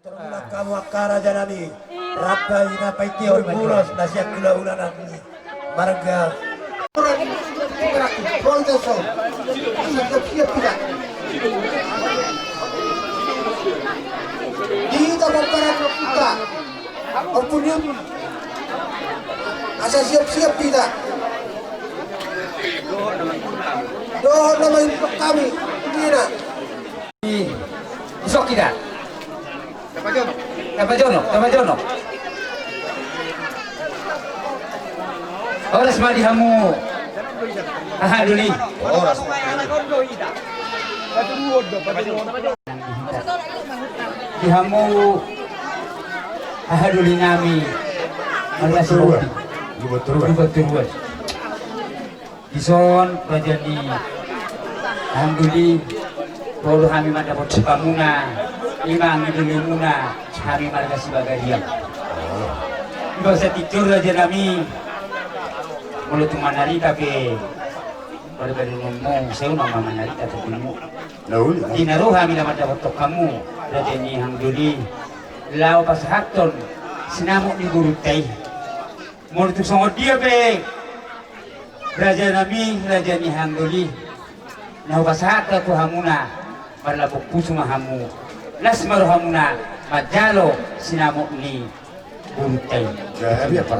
Terbulat kamu akara janani. Rata ina paitio bulos nasiak gula-gula nanti. Marga. Kita berperan kita. Opunium. Asa siap-siap kita. Doa nama kami. Kira. Isok kita. Kapajono. Oras malihamu. Duli. Oras. Dihamu. Duli nami. Alias Lubat terus. Lubat. Ison rajani. Duli. Kalau kami mendapat sebamuna. Imang dulu muna kami marga sebagai dia. Tidak usah tidur aja kami. Mulut manari tapi berbeda ngomong saya nama manari tapi kamu. Naul. Dinaruh kami dapat dapat kamu. Raja ni hang duli. Lau pas hakton sinamuk ni guru tay. Mulut sangat dia be. Raja nami raja ni hang duli. Lau pas hakton tu hamuna. Berlapuk pusu mahamu. Lasmar hamuna majalo sinamuk ni buntai. Jadi apa?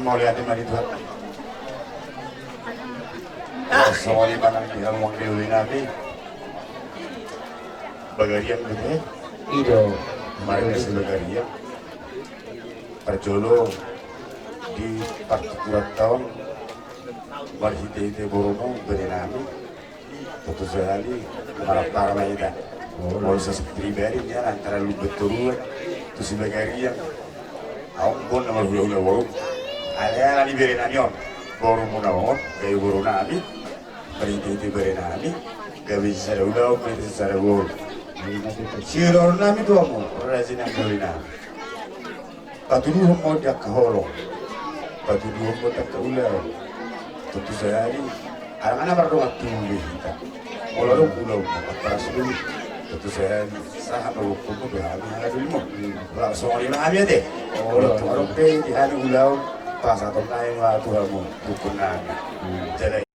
Mau lihat di mana itu? Soalnya mana dia mau diulang nabi. Bagarian gitu. Ido. Kemarin sebagarian. Perjolo di partikulat tahun. Barhite boromo berenami tentu sekali maraptar maida mau pribadi ya antara lu betul itu sebagai yang aku pun nomor dua baru ada di berenamion boromo nawon kayak boronami barhite berenami gak bisa udah bisa secara gol siror nami tuh mau rajin anggelina patuluh mau dak kaholo patuluh mau dak ular tentu sekali anak-anak berdoa tinggi kita kalau pulau para sebelum tentu sekali sangat berhukum berhami ada dulu mau soalnya kami ada kalau orang pay di hari pulau pas atau lain waktu kamu hukum nami jadi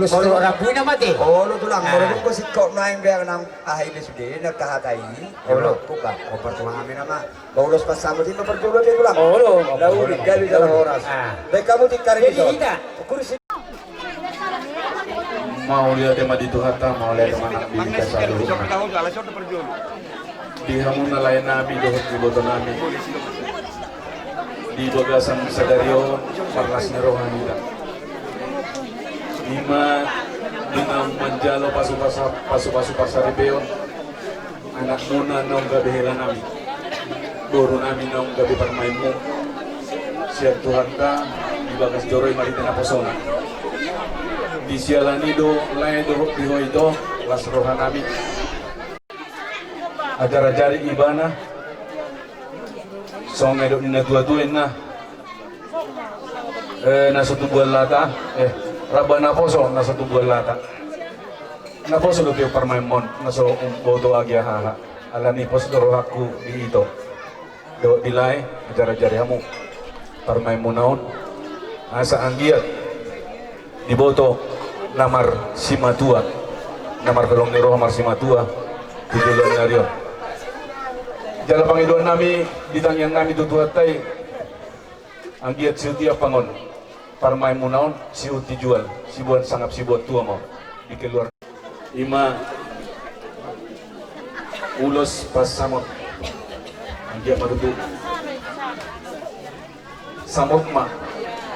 Kalau rapuin na mati. Olo tulang, olo ko si kok naing biang nang ahai ni sudah nagkahatai. Olo buka, opar tulang amin nama. Baulos pas sama din perjulo din tulang. Olo. Lalu gabi dalam oras. Baik kamu tikari itu. Kursi. Mau lihat tema di Tuhata, mau lihat mana di Kasar. Di hamuna lain nabi dohot di boto nabi. Di bagasan sadario parlasnya rohani. Lima dengan menjalo pasu pasar beon anak muna nong gabi hela nami buru nami nong gabi permainmu siap Tuhan ta di bagas joroi marita na posona. Di sialani do lain do diho itu las rohanami. Ajar-ajari ibana. Song edok ni na tua-tuin na. Nasa tubuan lata. Rabana poso nasa tubuan lata. Na poso do tiyo parmaimon nasa boto agya haha. Alani poso do rohaku di ito. Do dilay ajar-ajari hamu. Parmaimon naon. Asa anggiat. Diboto namar simatua. Namar pelong niro namar simatua. Tujuan naryo. Jala Panginoon nami, ditangyang nami tutuhatay, ang giat siuti pangon, parmay munaon, siuti jual, sibuan sangap sibuat tua mo, di keluar. Ima, ulos pas samot, ang giat madutu. Samot ma,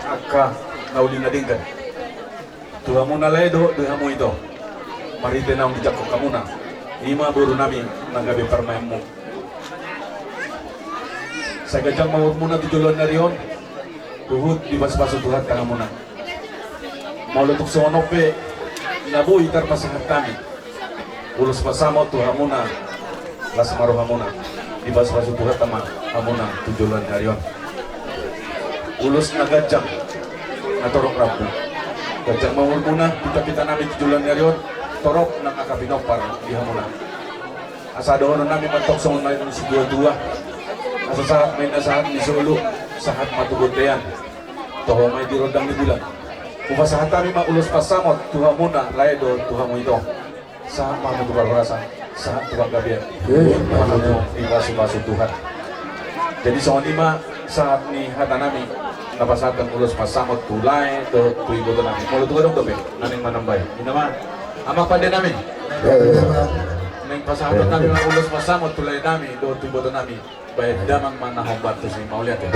aka nauli na dinggan. Tuha mo na ledo, duha mo ito. Marite na ang dijako kamuna. Ima buru nami, nanggabi parmay mo. Sa gajang mawag muna tujulan na riyon, tuhod di basbaso tuhat tanga muna. Maulutok sa onope, nabuhi tarpasangat kami. Ulos pasamo tuha muna, las maruha muna. Di basbaso tuhat tama, amuna tujulan na riyon. Ulos na gajang, natorok rabu. Gajang mawag muna, kita namin tujulan na riyon, torok ng akapinopar, di hamuna. Asa doon na namin mantok sa unay ng si dua-dua. Asa saat may nasahat ni Solo, sahat matugod yan. Toho may dirodang ni bulan. Kung sahat kami maulos pasamot, tuha muna, layo tuha mo ito. Sahat mamutubar rasa, sahat tuwang gabi. Mana mo, ibaso-baso Tuhan. Jadi sa lima, saat ni hata nami, napasatan ulos pasamot, tulay, tuwi boto namin. Mulo tuwa dong gabi, namin manambay. Inama, amak pandai namin. Neng pasahat namin ulos pasamot, tulay namin, tuwi boto namin. Baik damang mana hombat tu sih mau lihat ya.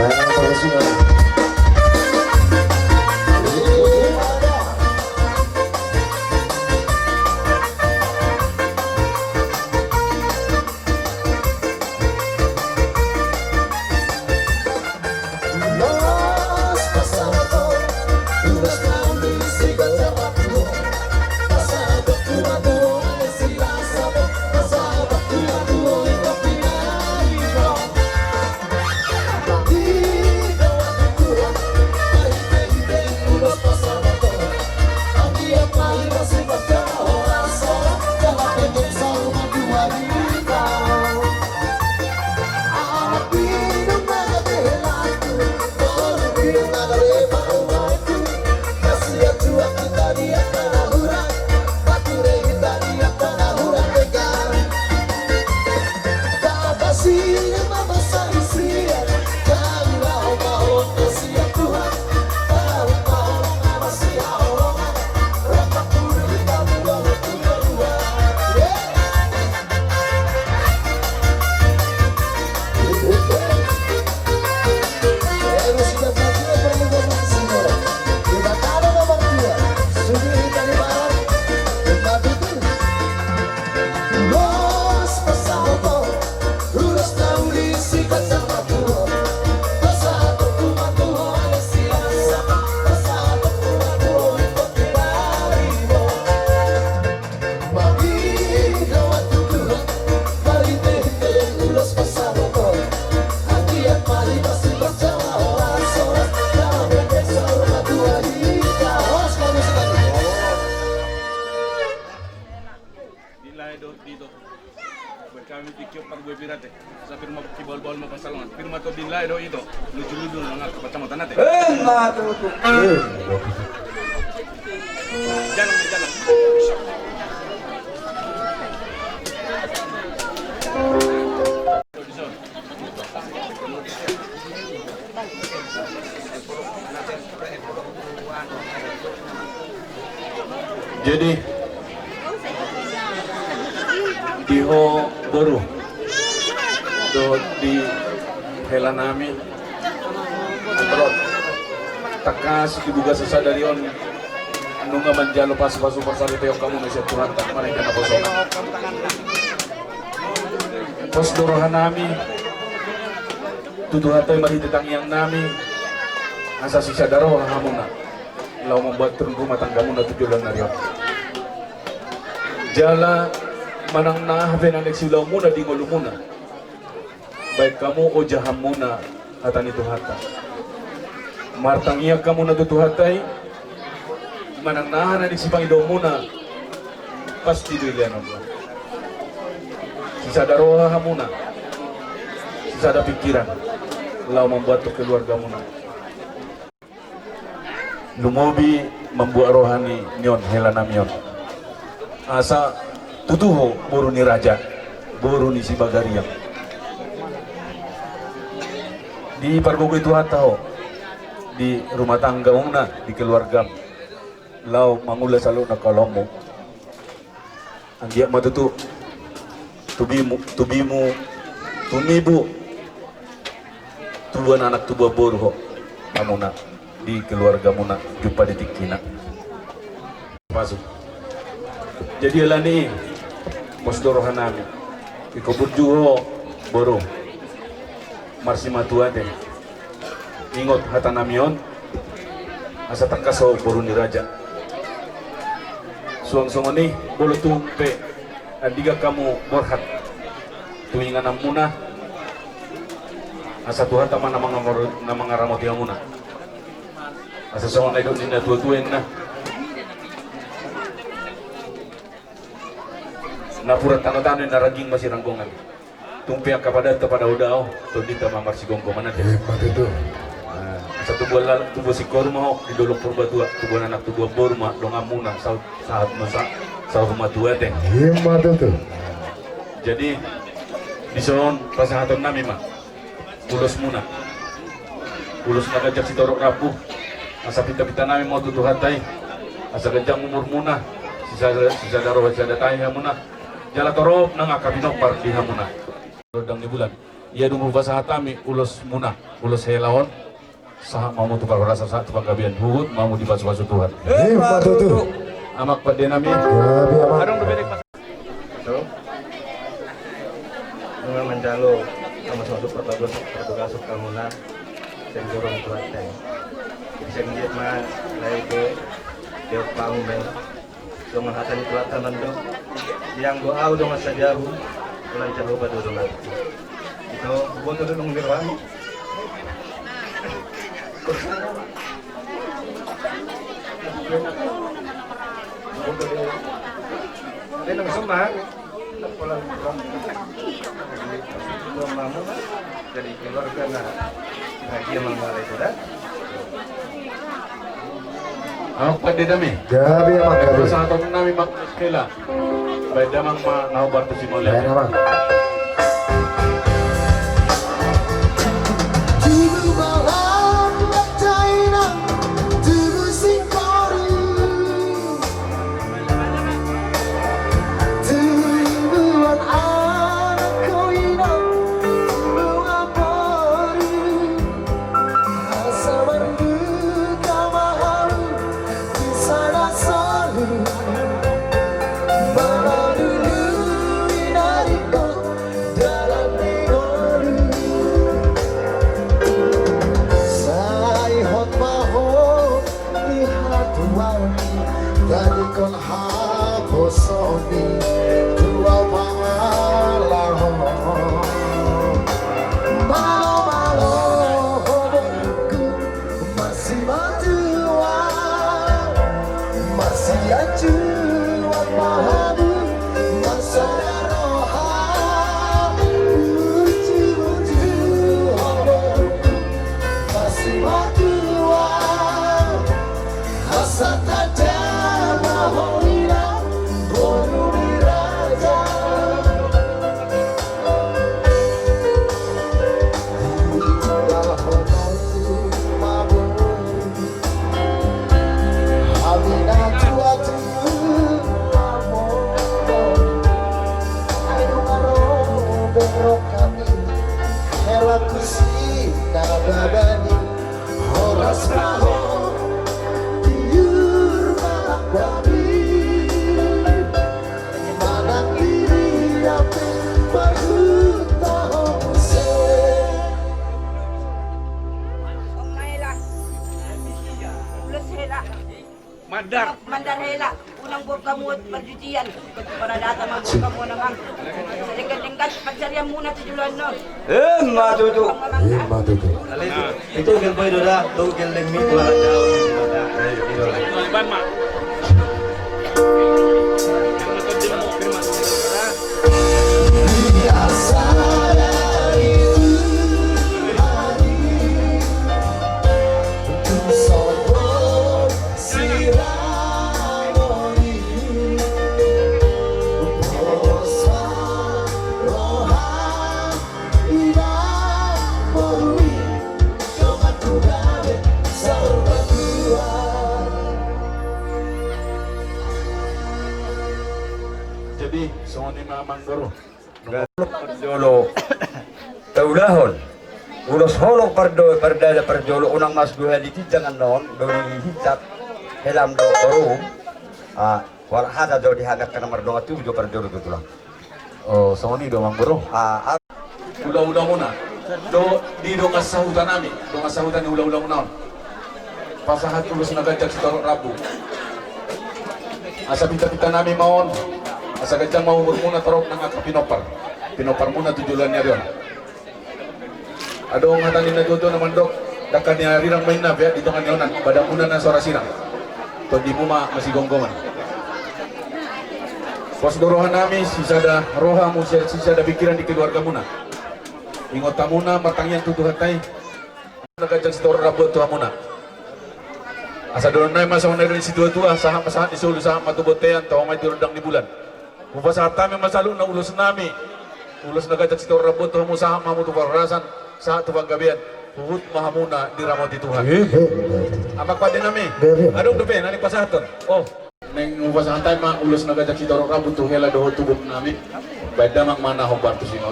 Kami dikit par gue pirate sa firma kibol-bol mo pasalongan firma to din lai do ito lucu-lucu nga kacamatan natin Matuto. Jangan jadi diho boru do di hela nami berot takas dibuga sesadarion anu nga manjalo pas-pasu pasari teo kamu na siya Tuhan tak mereka na posongan pos dorohan nami tuduhatay mahititang yang nami asa si sadaro hamuna lau membuat turun rumah tanggamu na tujuan narion jala manang nahaven ang nagsilaw muna di ngolo muna baik kamu o jaham muna hatan itu hata martang iya kamu na tutuhatay manang nahan na nagsipang idaw muna pasti doon mo si sadaro hamuna si sada pikiran lau membuat keluarga muna lumobi membuat rohani nyon helana nyon asa tutuho buru ni raja buru ni si bagariang di pargogo itu hatao di rumah tangga una di keluarga lau mangula selalu na kolomo anggiak matutu tubimu tumibu tubuan anak tubuh boru ho amuna di keluarga muna jumpa di tikina masuk jadi ala ni mosdoro hanami ikobur juho boro marsi matuate ingot hatanamion asa takaso boro ni raja suang ni bolo tumpe adiga kamu borhat tuingan muna asa Tuhan taman namang ngaramoti muna asa sa mga idol nila tuwa-tuwin na napurat tangan-tangan na raging masiranggongan tumpiang kapadat pada udao tundita mamar si gonggo mana deh itu asa tubuh si korma di dolok purba tua tubuh anak tubuh borma dongam muna saat masa sa humatua teh himmat itu jadi di son pasangan nami mah ulos muna ulos nagajak si torok rapuh asa pita-pita namin mau tutuhatay asa gajang umur muna sisa daro sada tayo muna jala torop nang akabinopar di hamuna rodang ni bulan iya dungu basa hatami ulos muna ulos helawon sah mau tukar rasa saat panggabian hugut mau dibasu-basu Tuhan himmat itu amak pada nami adong berbedek so dengan menjalo sama suatu pertugas kamuna dan dorong tuateng senggit mah lai ke dia pang ben so mahatan tuatan mando yang doa udah masa jauh bulan jauh pada doa itu buat tu dong dirwan dia nang semar pola mamu jadi keluarga nah bahagia mengalami itu dah amak pada nami gabi emang gabi pasangan nami mak sekela baik damang ma nau bantu si lain mulia apa Horas maho, you Mandarhela, unang buwan kamu at perjudian. Para data magbuka kamu naman. Lingkat-lingkat, pagsaryan muna sa julan nun. Matutu. Matutu. Itu gilboy dola, tu gileng mi kuala jauh. Idola. Jadi, semua ni mamang guru. Perjolo. Taulahon. Ulos holong perdada perjolo unang mas duha di jangan non doni hicap helam do korum. Wal hada do dihangat ke nomor 27 perjolo itu lah. Oh, semua ni mamang guru. Ula-ula muna. Di do kasahutan nami. Do kasahutan ni ula-ula muna. Pasahat tulus nagajak si Torok Rabu. Asa pita-pita nami maon. Asa gajang mau muna Torok nang ako pinopar. Pinopar muna tujulan niya rin. Adong hatanin na doon naman dok. Dakan niya rirang main na biya dito kanyonan. Badang muna na sora sirang. To di mo masigonggongan. Pos dorohan namin, sisada roha mo, sisada pikiran di keluarga muna. Ingot ta muna, matangyan tutuhan tayo. Nagajang si Torok Rabu tuha muna. Asa doon na masa na rin si tua-tua, saham masahan ni Sulu, saham matubotean, tawang may turundang ni bulan. Mupasahat kami masalo na ulos nami. Ulos na gajak si Torok Rabu, tuha mo saham mamutu parasan, sa tubang gabian. Puhut mahamuna di ramot di Tuhan. Amak pa din nami. Adong dupe, nani pasahaton. Oh, neng mupasahan tayo mga ulos na gajak si Torok Rabu, tuhela doho tubok nami. Bada mang mana hobar to sino.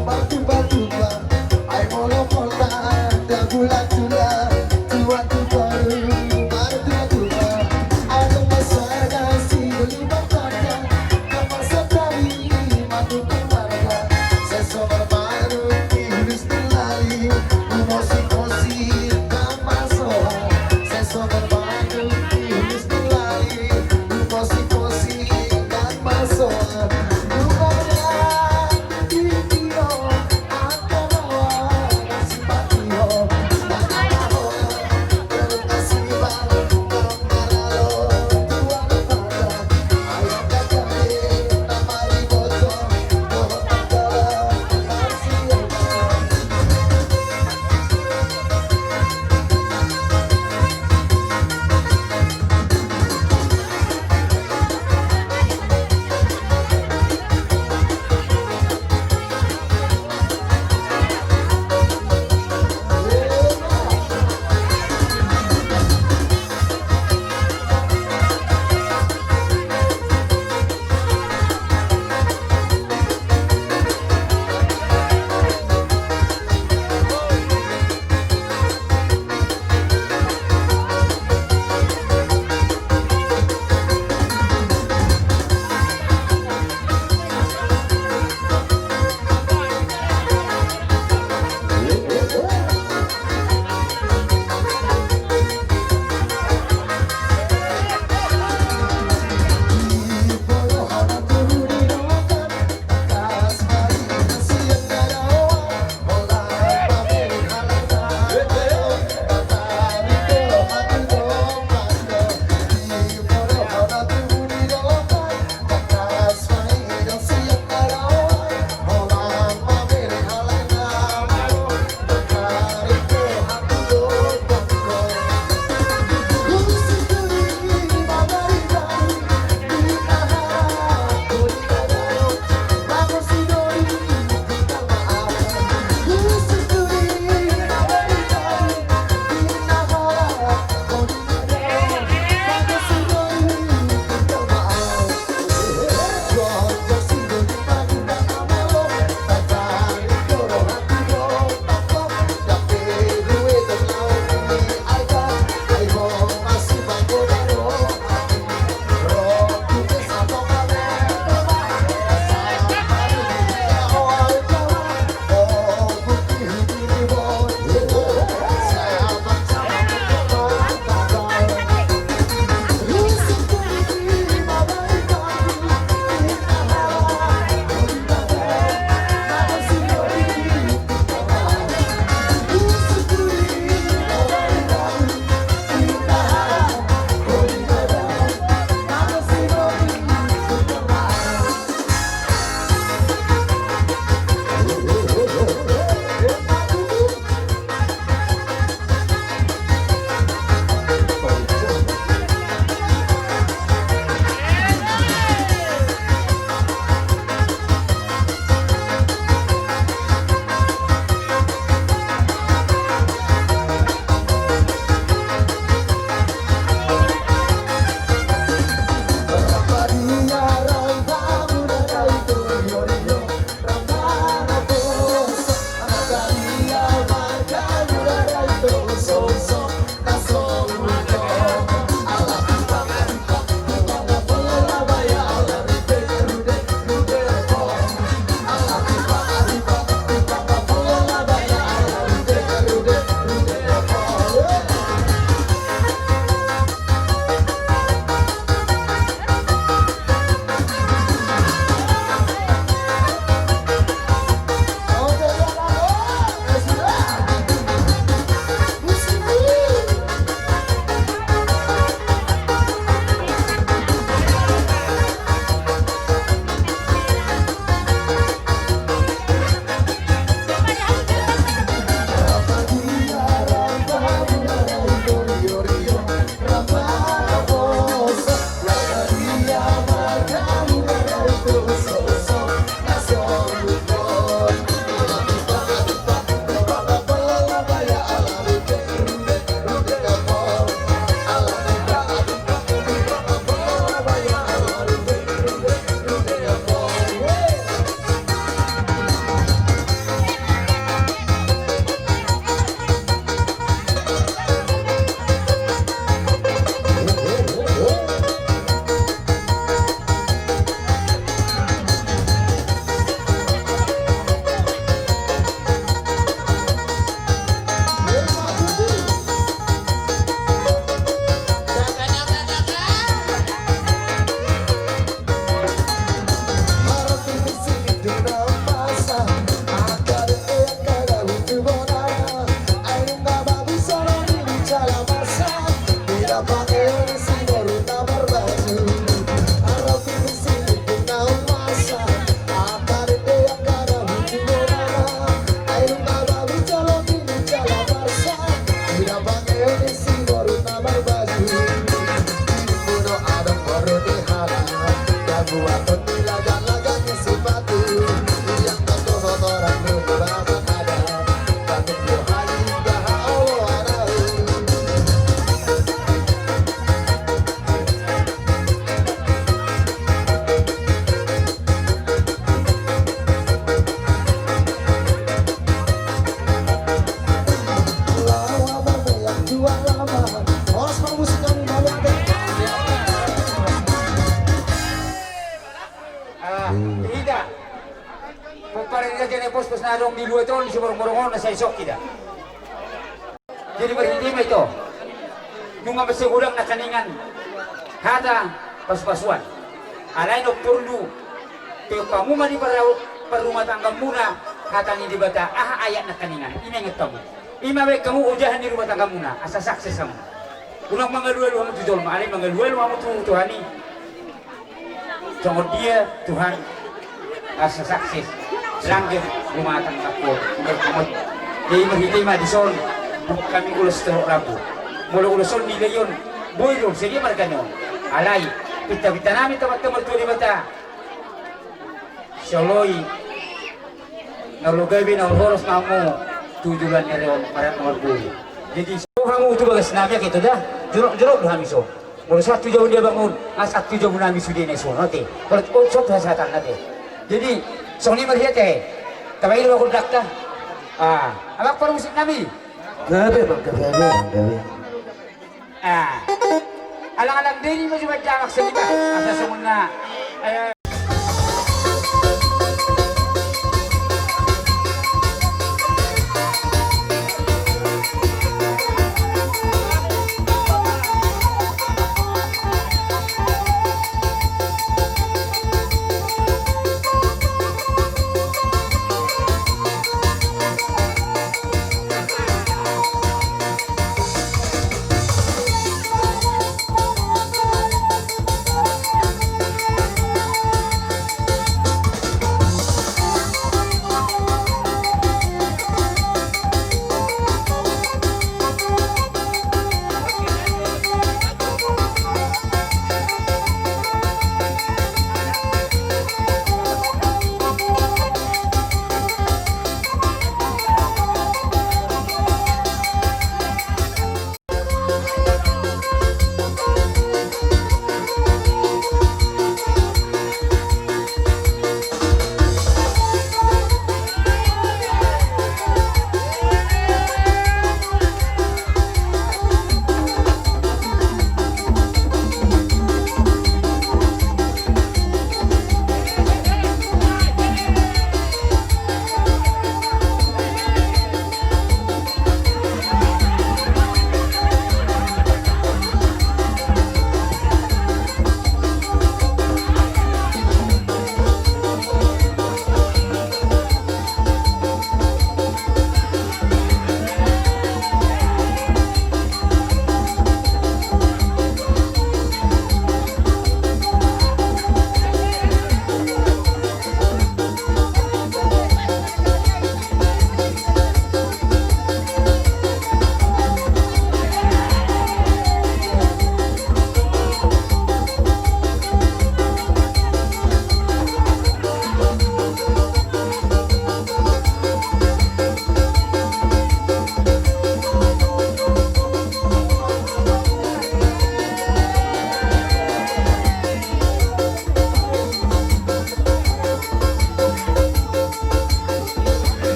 Batu-batu, ay molo kota. salah. Kamu aku laga-laga di sepatu yang kotor-kotoran berbahasa ada. Kamu buhari baha Allah ada. Tidak. Pagparin na dyan ay pos na adong diluwa ito, si morong-morongon na sa isok kita. Jadi berhenti ito. Yung mga masigulang na kaningan, hata paspasuan. Alay no perlu, pero pamuma di parumah tangga muna, hata ni di bata, ayat na kaningan, inangat kamu. Imawag kamu ujahan di rumah tangga muna, asa sukses kamu. Unang mga luwa-luwa mo tutulong, alay mga luwa-luwa mo Tuhani. Jangan dia Tuhan asa sukses langgeng rumah tangga ko berkumot di berhiti ma di son kami ulos teruk rabu mula uluson nila yun boyro sige marganyo alay pita-pita namin teman-teman tuh di mata syoloi nalugabi na horos kamu tujuan nerion para nomor boy jadi kamu itu bagas nabi gitu dah jeruk-jeruk dah miso mulai satu jauh dia bangun, satu jauh nami sudah nesu nanti. Kalau konsep kesehatan nanti. Jadi soni melihat tapi ini aku dakta. Abang perlu musik nami. Gabe bang, gabe. Alang-alang diri masih baca maksudnya. Asa semua.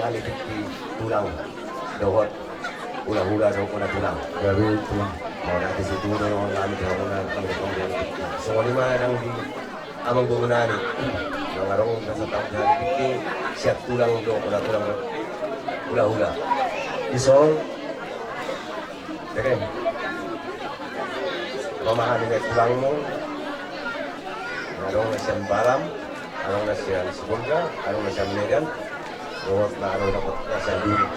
hali di tulang dohot hula-hula daw ko na tulang. Gabi tulang. Mau natin si Tuno ng gamit na muna ang panggang. So lima nang di amang bumunani. Nang arong nasa taong di hali di siap tulang do ko na tulang hula-hula. Isong Deken. Pamahani na tulang mo. Arong na siyang baram, arong na siyang sibulga, arong na siyang medan. Dohot na arong dapat na siyang duli.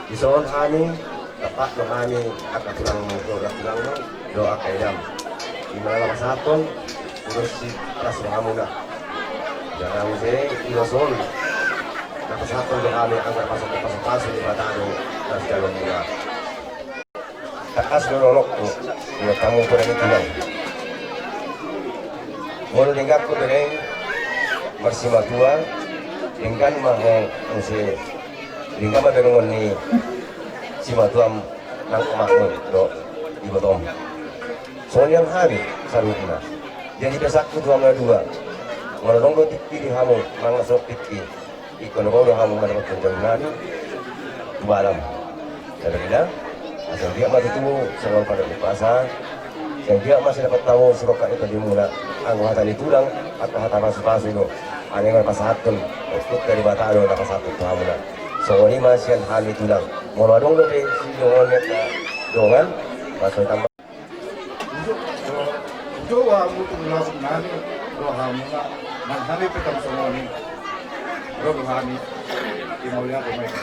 Isoon hani, tapat no hani at tulang mo, do akaidam. Di malalakas hapon, ulos si pras mga muna. Jangan mo siya, iloson. Napasapon do kami ang napasok-pasok di batado na siya muna. Takas nololok ko, yung tamu ko rin tulang. Molo dengar ko rin, marsima tua, dengan mahal ang si Lingga madengon ni si matuam nang kemakmur do ibotom. Soal yang hari saruna. Jadi besakku dua. Menolong tikki di hamu, mangasok tikki. Ikon ko hamu mendapat penjaminan dua alam. Jadi kita asal dia matutu sebelum pada pasar. Yang dia masih dapat tahu surokat itu dimula. Anggo hatani tulang atau hata pasu-pasu itu. Aneh pas hatun, untuk dari batalo dapat satu hamunan. So ini masih hal itu lang. Mau dong lebih si dongan ya dongan masuk tambah. Jowa mutu langsung nani rohamuna manhani petam somoni rohani imaulia mereka.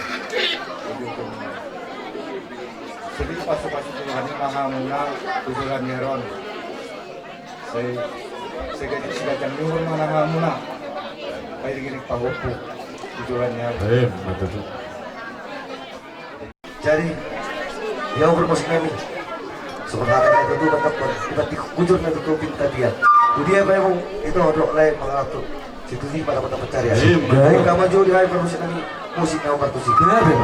Jadi pas Tuhan mahamuna tujuan Heron. Saya sudah jangkau mana mahamuna. Baik gini pahopu tujuannya. Betul. Jadi yang bermusik kami sebenarnya itu dapat tiba-tiba kujur na itu pinta dia. Dia memang itu ada lain mengatur. Situ sih pada pencarian. Jadi kamu jauh di hari bermusik kami musik yang bertusik. Kenapa?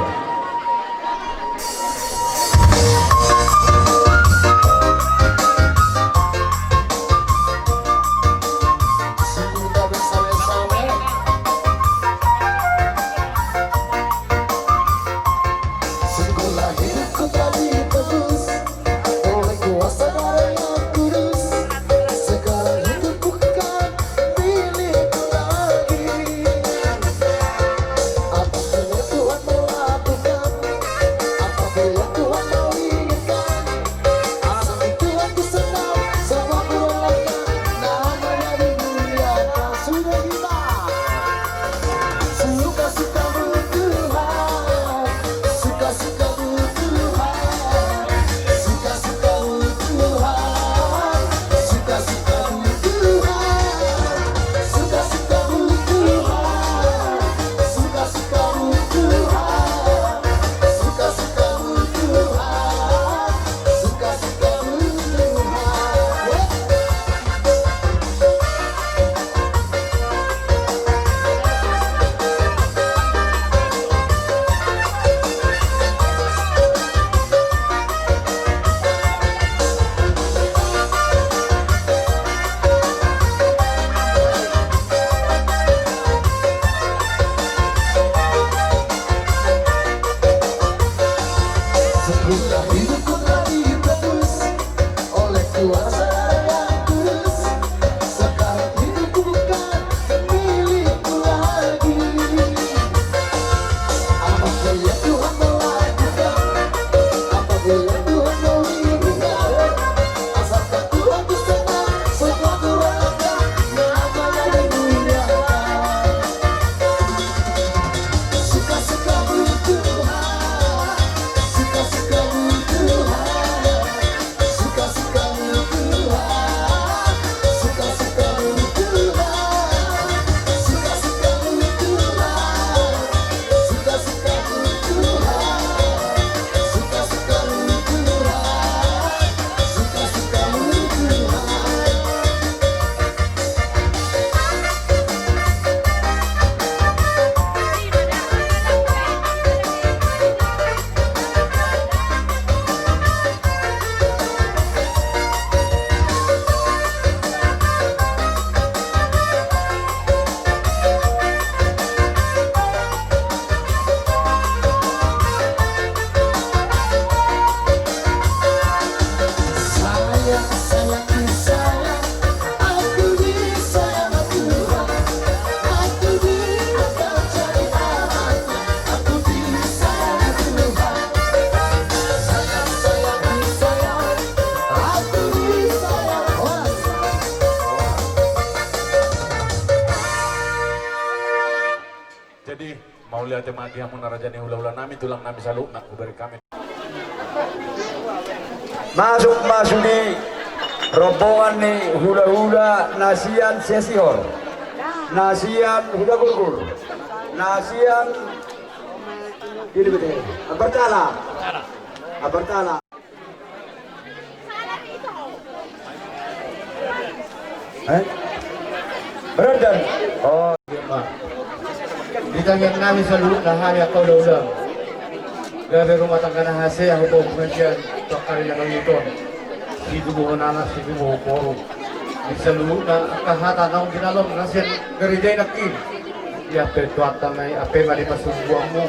Tuhan Mau lihat mati hamun naraja ni hula-hula nami tulang nami saluk nak kuberi kami. Masuk di rombongan nih hula-hula nasian sesihor, nasian hula gurgur, nasian ini betul. Abartala. Berdan. Oh, Ditangyan namin sa lulo na hari ako ulam. Gabi rumah tangga na hase ako po pengajian bakari na ito. Sidu buho nana sidu buho poro. Di sa lulo na kahata na ang ginalom nasin gariday nakin. Ya petuata may ape malipasubuan mo.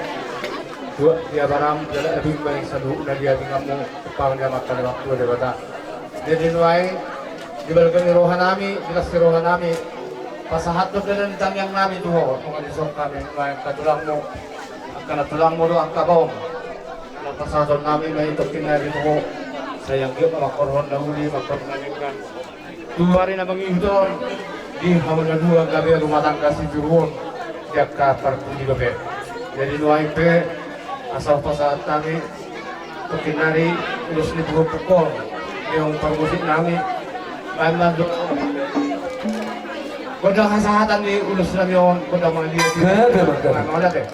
Dua dia baram jala abing balik sa lulo na dia tingam mo pang dia makan waktu de bata. Jadi nuai di balagan ni rohan nami, jelas si rohan nami. Pasahat doon na ng yang namin doon, kung alisong kami, may katulang mo, ang kanatulang mo doon ang kabong. Pasahat namin may ito kinari mo, sayang yun, makorhon na huli, makorhon na ninggan. Tuwari na mga doon, di hamon na doon ang gabi, lumatang ka si Juhon, diyak ka parkuni gabi. Jadi nuay pe, asal pasahat namin, ito kinari, ulos ni Buho Pukong, yung pangmusik namin, may man doon. Kondang kesehatan di ulus namin kondang mga lihat mga natin.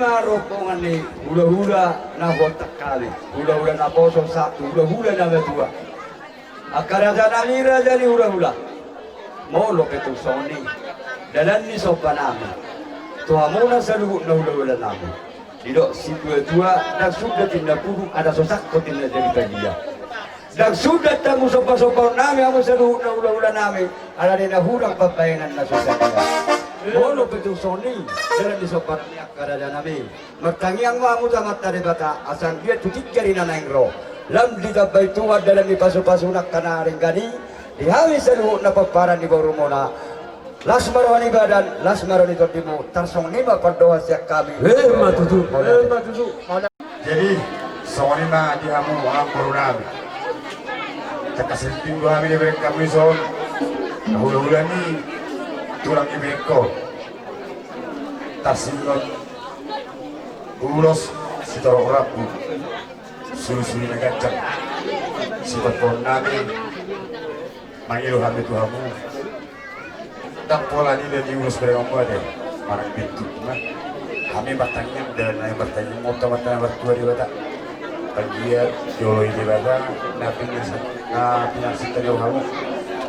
lima rombongan ni hula-hula na botak kali, hula-hula na bosong satu, hula-hula na dua. Akaraja nami raja ni hula-hula. Molo ketu soni. Dalan ni sopan nami. Tuha muna sa luhut na hula-hula nami. Didok si tua-tua dan sudah tindak puduk ada sosak ko tindak jadi dia. Dan sudah tamu sopa-sopa nami amo sa luhut na hula-hula nami. Ala din na hurang papayangan na sosak dia. Molo ketu soni. Dalan ni sopan ni akaraja nami. Magtangiang mamu tamat tadi bata asal dia tutik jari na naingro. Lam di tabay tuwa dalam di pasu-pasunak kanaring gani dihawi sa luhut na paparan ni Boromona. Lasmaroni badan, lasmaroni tordimu tarsong lima perdoa siak kami. matutu. Jadi soni ma di hamu ang Borunami. Cakasilpin dua kami di bek kami son. Hula-hula ni tulang di beko. Tasilon ulos si torok rapu. Suri-suri nagacang sifat pohon nabi mangilu kami Tuhanmu tak pola ni dia diurus beromba deh marang pintu mah kami bertanya dan yang bertanya mau teman-teman bertua di bata kajian jolo ini bata nabi penyaksian tanya kamu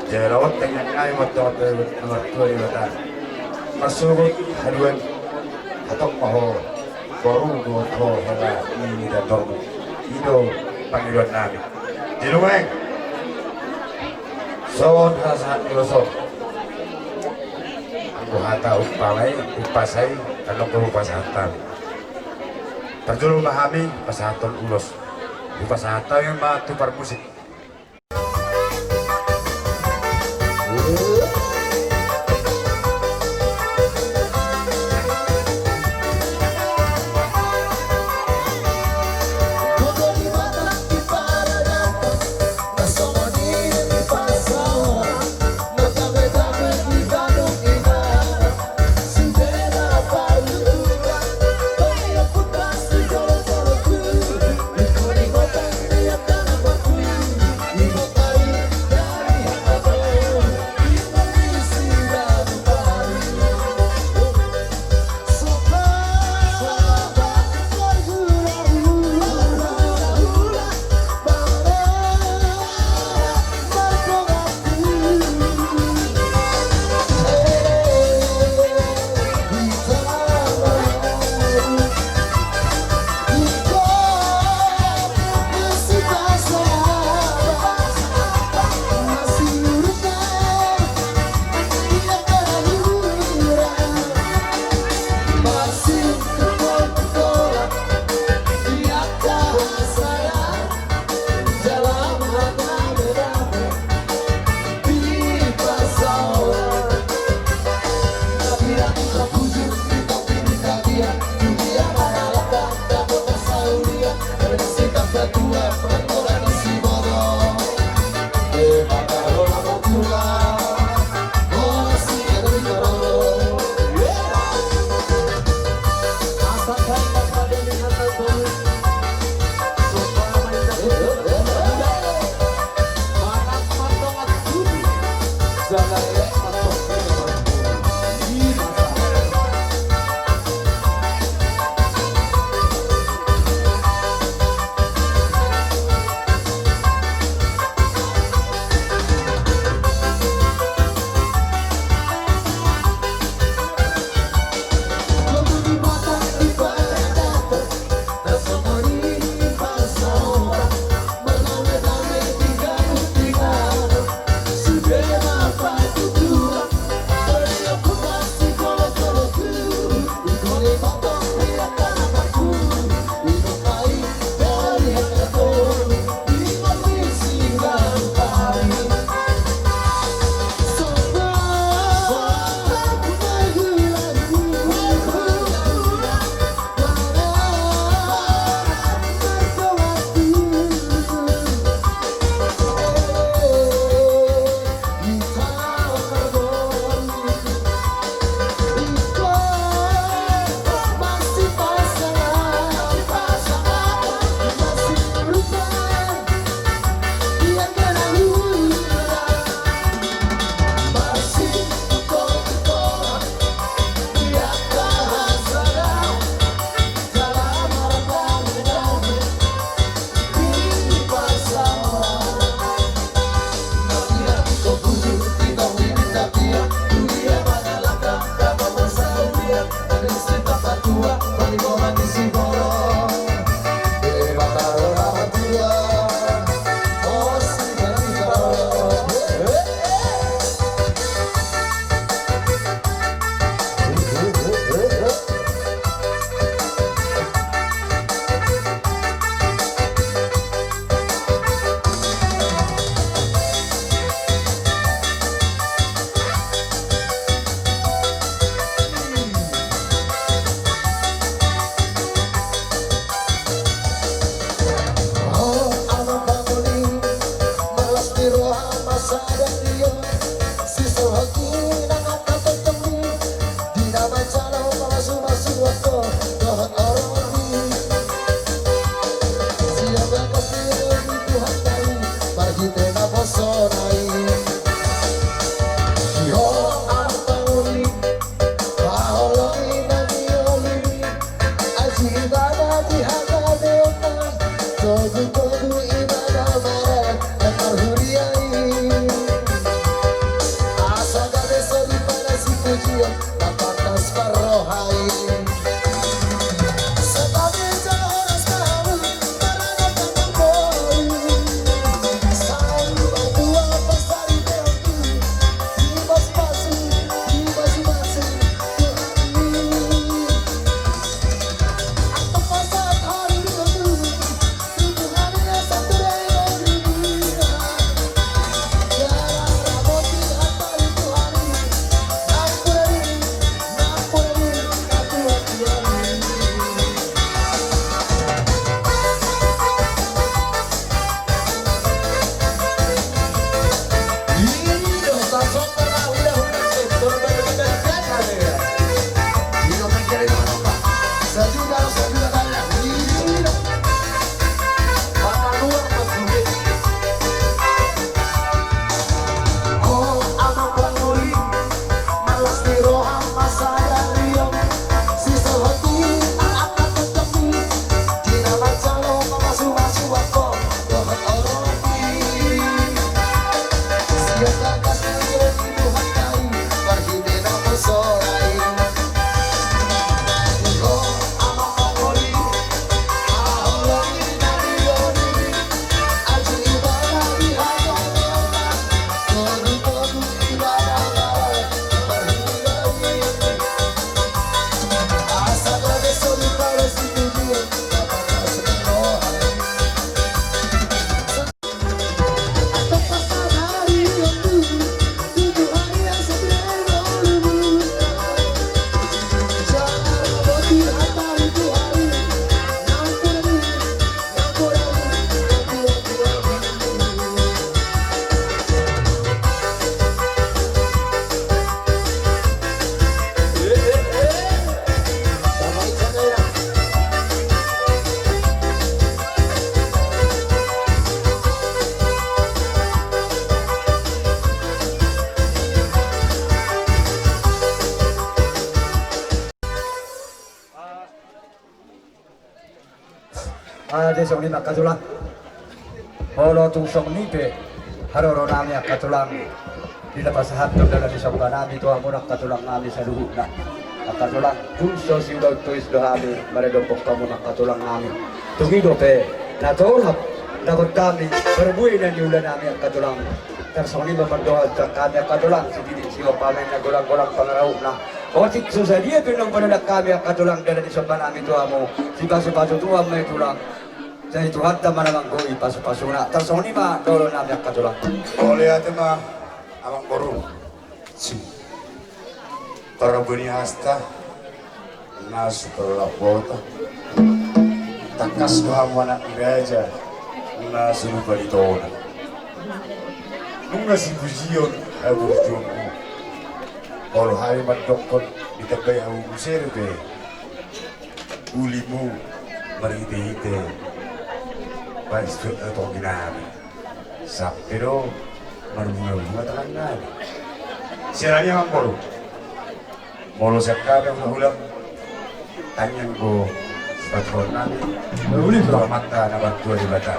jerawat tanya kami mau teman-teman bertua di bata masuk haduan atau maho baru goto hela ini dan tormu itu panggilan nabi. Dilueng, son hasan ilosok. Aku hata upamai, upasai, kalau kau upasatan. Terjulur mahami pasatan ulos. Upasatan yang matu par musik. ada song lima katulang. Holo tung song nipe haroro nami katulang. Dilepas hatun dalam isong nami tuah munak katulang nami sa luhut na. Katulang kunso siulau tuis dohami maredompok kamu nak katulang nami. Tungido pe na torhap dapat kami berbui dan diulan nami katulang. Tersoni berdoa kami katulang sedikit siwa pamen na golang-golang pangarau na. Otik susah dia pinong pada kami katulang dalam isong nami tuamu. Si pasu-pasu tua may tulang. Jadi Tuhan tak mana manggoi pasu-pasuna. Tersoni ma dolo nami katulang. Oleh aja mah abang baru. Si. Para buni hasta nas perlapota. Takas bahawana iraja nas luparitona. Nunga si bujion abu jomu. Kalau hari mandokon ditabai abu serbe. Ulimu marite-ite. Paistu atau ginami. Sapiro marunga-runga tangan. Siranya mangkoro. Molo sekali ulang tanyan ko patron namin uli sa mata na bantua di bata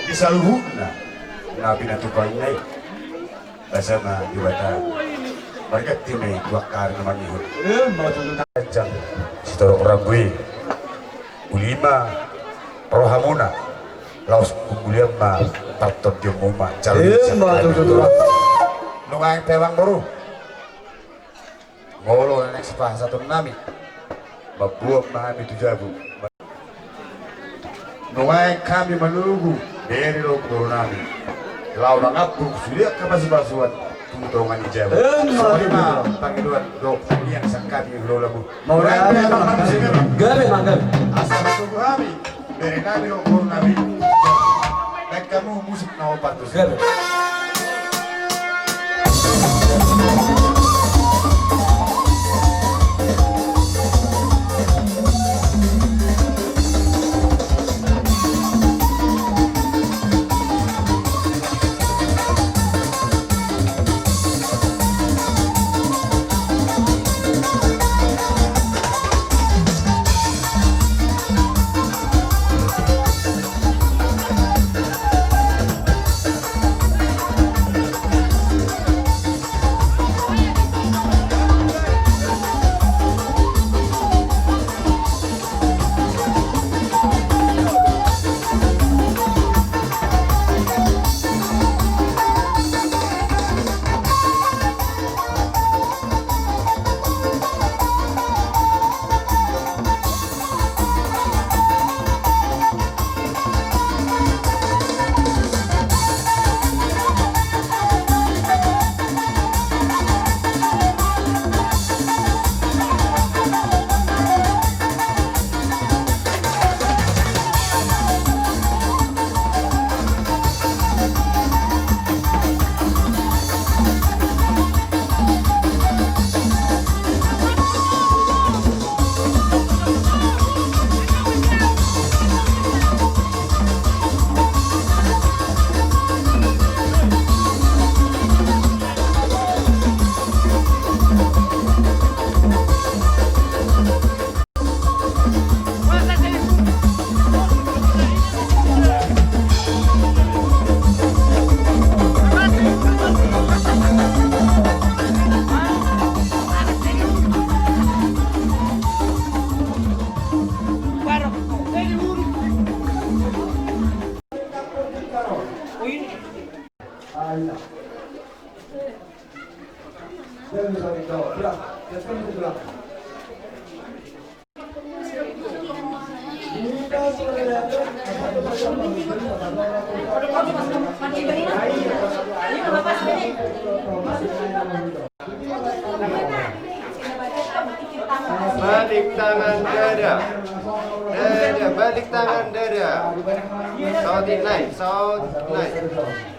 di saluhug na pinatukoy na kasama di bata barkat tinay tuwakar naman ihon jang si Torok Rambui ulima rohamuna laos kukuliam ma patod yung muma calon nungay pewang buru ngolo na next satu nami mabuang mahami tujabu nungay kami malugu dari lo kuro nami lau na ngapuk sulia kabas-basuan tuntungan ijabu soalnya Panginoon do yang sangkami lo lagu mau gabe mangga asal tubuh kami dari nami lo kuro nami dan kamu musik na opat gabe Balik tangan dada. Dada, balik tangan dada. Saut naik, saut naik.